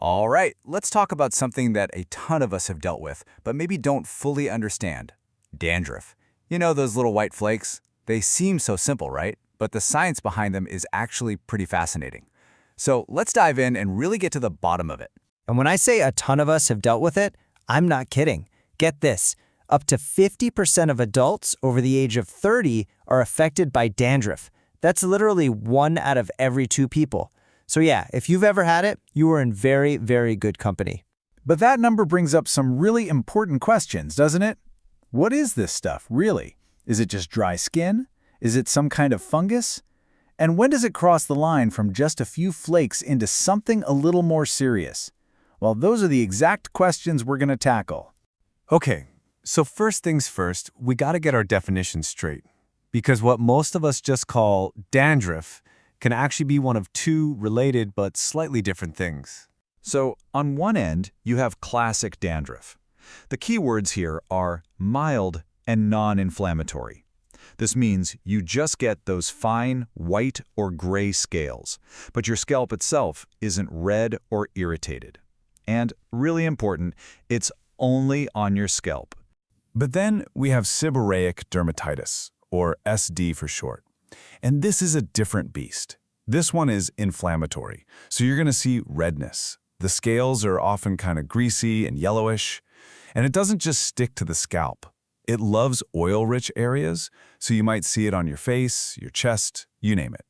All right, let's talk about something that a ton of us have dealt with, but maybe don't fully understand. Dandruff. You know those little white flakes? They seem so simple, right? But the science behind them is actually pretty fascinating. So let's dive in and really get to the bottom of it. And when I say a ton of us have dealt with it, I'm not kidding. Get this, up to 50% of adults over the age of 30 are affected by dandruff. That's literally 1 out of every 2 people. So yeah, if you've ever had it, you are in very, very good company. But that number brings up some really important questions, doesn't it? What is this stuff, really? Is it just dry skin? Is it some kind of fungus? And when does it cross the line from just a few flakes into something a little more serious? Well, those are the exact questions we're going to tackle. Okay, so first things first, we got to get our definition straight. Because what most of us just call dandruff can actually be one of 2 related but slightly different things. So on one end, you have classic dandruff. The key words here are mild and non-inflammatory. This means you just get those fine white or gray scales, but your scalp itself isn't red or irritated. And really important, it's only on your scalp. But then we have seborrheic dermatitis, or SD for short. And this is a different beast. This one is inflammatory, so you're going to see redness. The scales are often kind of greasy and yellowish, and it doesn't just stick to the scalp. It loves oil-rich areas, so you might see it on your face, your chest, you name it.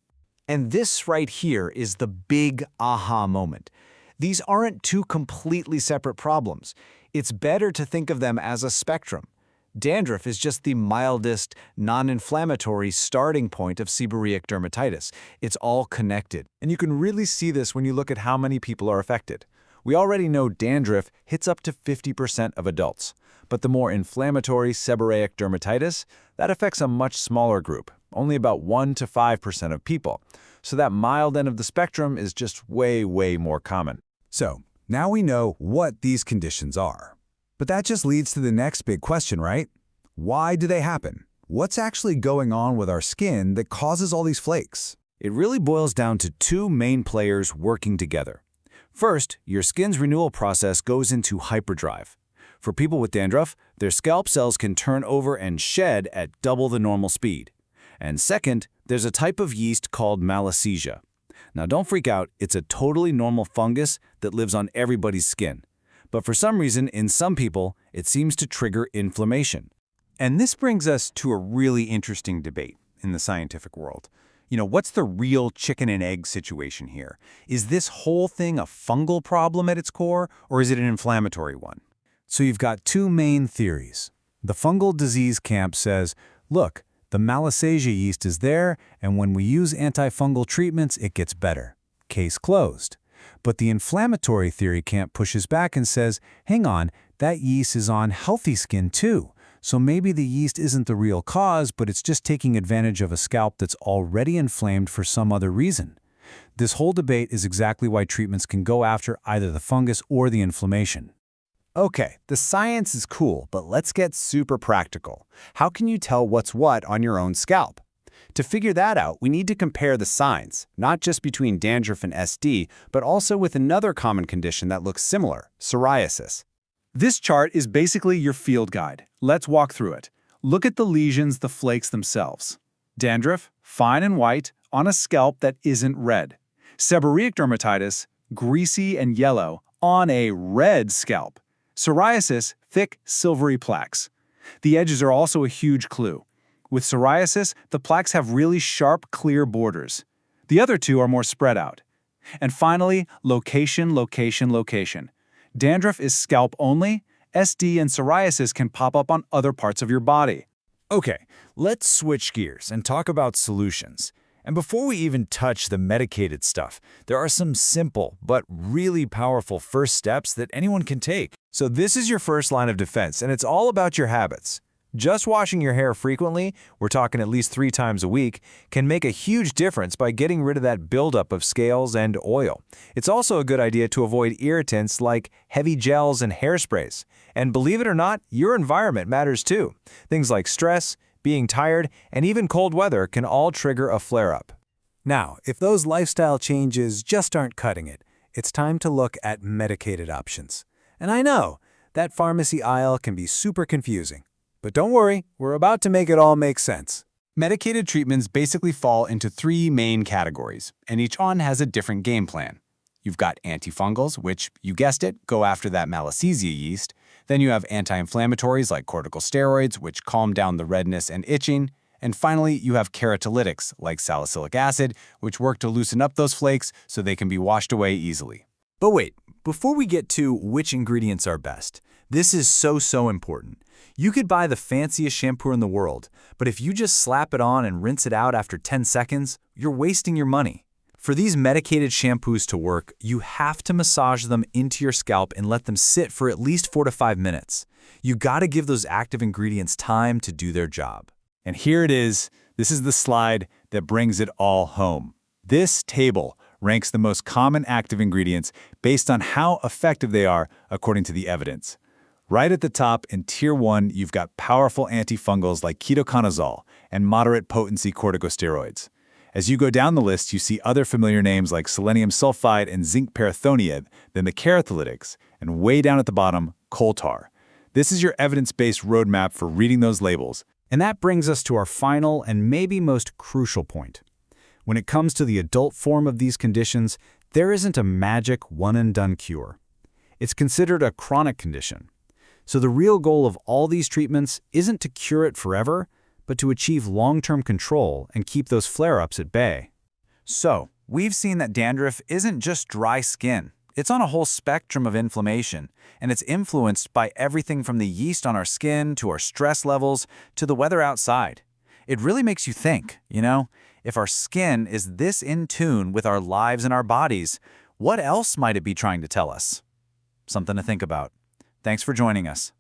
And this right here is the big aha moment. These aren't 2 completely separate problems. It's better to think of them as a spectrum. Dandruff is just the mildest, non-inflammatory starting point of seborrheic dermatitis. It's all connected. And you can really see this when you look at how many people are affected. We already know dandruff hits up to 50% of adults. But the more inflammatory seborrheic dermatitis, that affects a much smaller group, only about 1 to 5% of people. So that mild end of the spectrum is just way, way more common. So now we know what these conditions are. But that just leads to the next big question, right? Why do they happen? What's actually going on with our skin that causes all these flakes? It really boils down to 2 main players working together. First, your skin's renewal process goes into hyperdrive. For people with dandruff, their scalp cells can turn over and shed at double the normal speed. And second, there's a type of yeast called malassezia. Now don't freak out, it's a totally normal fungus that lives on everybody's skin. But for some reason, in some people, it seems to trigger inflammation. And this brings us to a really interesting debate in the scientific world. What's the real chicken and egg situation here? Is this whole thing a fungal problem at its core, or is it an inflammatory one? So you've got 2 main theories. The fungal disease camp says, look, the malassezia yeast is there, and when we use antifungal treatments, it gets better. Case closed. But the inflammatory theory camp pushes back and says, hang on, that yeast is on healthy skin too. So maybe the yeast isn't the real cause, but it's just taking advantage of a scalp that's already inflamed for some other reason. This whole debate is exactly why treatments can go after either the fungus or the inflammation. Okay, the science is cool, but let's get super practical. How can you tell what's what on your own scalp? To figure that out, we need to compare the signs, not just between dandruff and SD, but also with another common condition that looks similar, psoriasis. This chart is basically your field guide. Let's walk through it. Look at the lesions, the flakes themselves. Dandruff, fine and white, on a scalp that isn't red. Seborrheic dermatitis, greasy and yellow, on a red scalp. Psoriasis, thick, silvery plaques. The edges are also a huge clue. With psoriasis, the plaques have really sharp, clear borders. The other 2 are more spread out. And finally, location, location, location. Dandruff is scalp only. SD and psoriasis can pop up on other parts of your body. Okay, let's switch gears and talk about solutions. And before we even touch the medicated stuff, there are some simple but really powerful first steps that anyone can take. So this is your first line of defense, and it's all about your habits. Just washing your hair frequently, we're talking at least 3 times a week, can make a huge difference by getting rid of that buildup of scales and oil. It's also a good idea to avoid irritants like heavy gels and hairsprays. And believe it or not, your environment matters too. Things like stress, being tired, and even cold weather can all trigger a flare-up. Now, if those lifestyle changes just aren't cutting it, it's time to look at medicated options. And I know, that pharmacy aisle can be super confusing. But don't worry, we're about to make it all make sense. Medicated treatments basically fall into 3 main categories, and each one has a different game plan. You've got antifungals, which, you guessed it, go after that Malassezia yeast. Then you have anti-inflammatories like corticosteroids, which calm down the redness and itching. And finally, you have keratolytics like salicylic acid, which work to loosen up those flakes so they can be washed away easily. But wait, before we get to which ingredients are best, this is so important. You could buy the fanciest shampoo in the world, but if you just slap it on and rinse it out after 10 seconds, you're wasting your money. For these medicated shampoos to work, you have to massage them into your scalp and let them sit for at least 4 to 5 minutes. You gotta give those active ingredients time to do their job. And here it is. This is the slide that brings it all home. This table ranks the most common active ingredients based on how effective they are according to the evidence. Right at the top in Tier 1, you've got powerful antifungals like ketoconazole and moderate potency corticosteroids. As you go down the list, you see other familiar names like selenium sulfide and zinc parathoniate, then the keratolytics, and way down at the bottom, coal tar. This is your evidence-based roadmap for reading those labels. And that brings us to our final and maybe most crucial point. When it comes to the adult form of these conditions, there isn't a magic one-and-done cure. It's considered a chronic condition. So the real goal of all these treatments isn't to cure it forever, but to achieve long-term control and keep those flare-ups at bay. So, we've seen that dandruff isn't just dry skin. It's on a whole spectrum of inflammation, and it's influenced by everything from the yeast on our skin to our stress levels to the weather outside. It really makes you think, if our skin is this in tune with our lives and our bodies, what else might it be trying to tell us? Something to think about. Thanks for joining us.